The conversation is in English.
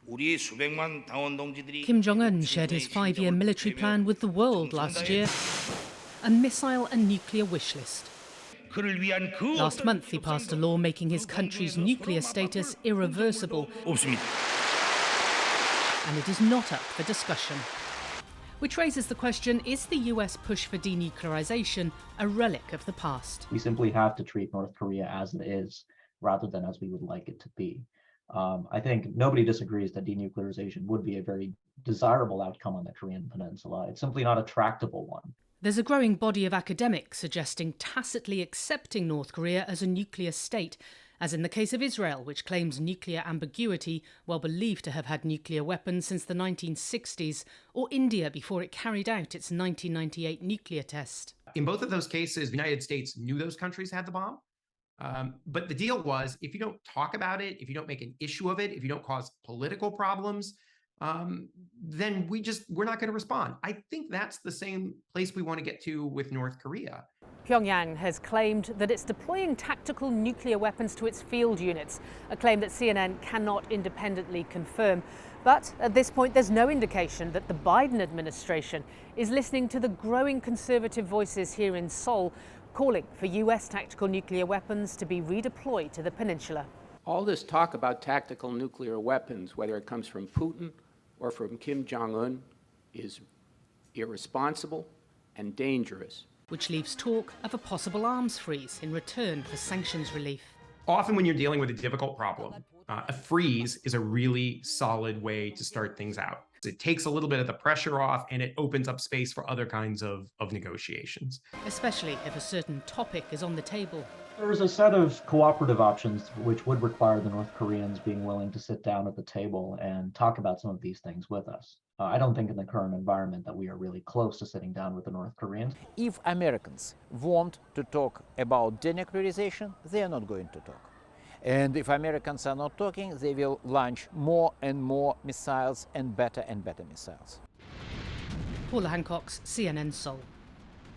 Kim Jong Un shared his 5-year military plan with the world last year, a missile and nuclear wish list. Last month he passed a law making his country's nuclear status irreversible, and it is not up for discussion. Which raises the question, is the US push for denuclearization a relic of the past? We simply have to treat North Korea as it is, rather than as we would like it to be. I think nobody disagrees that denuclearization would be a very desirable outcome on the Korean Peninsula. It's simply not a tractable one. There's a growing body of academics suggesting tacitly accepting North Korea as a nuclear state, as in the case of Israel, which claims nuclear ambiguity while believed to have had nuclear weapons since the 1960s, or India before it carried out its 1998 nuclear test. In both of those cases, the United States knew those countries had the bomb. But the deal was, if you don't talk about it, if you don't make an issue of it, if you don't cause political problems, then we're not going to respond. I think that's the same place we want to get to with North Korea. Pyongyang has claimed that it's deploying tactical nuclear weapons to its field units, a claim that CNN cannot independently confirm. But at this point, there's no indication that the Biden administration is listening to the growing conservative voices here in Seoul, calling for US tactical nuclear weapons to be redeployed to the peninsula. All this talk about tactical nuclear weapons, whether it comes from Putin or from Kim Jong Un, is irresponsible and dangerous. Which leaves talk of a possible arms freeze in return for sanctions relief. Often when you're dealing with a difficult problem, a freeze is a really solid way to start things out. It takes a little bit of the pressure off and it opens up space for other kinds of negotiations. Especially if a certain topic is on the table. There is a set of cooperative options which would require the North Koreans being willing to sit down at the table and talk about some of these things with us. I don't think in the current environment that we are really close to sitting down with the North Koreans. If Americans want to talk about denuclearization, they are not going to talk. And if Americans are not talking, they will launch more and more missiles and better missiles. Paula Hancocks, CNN Seoul.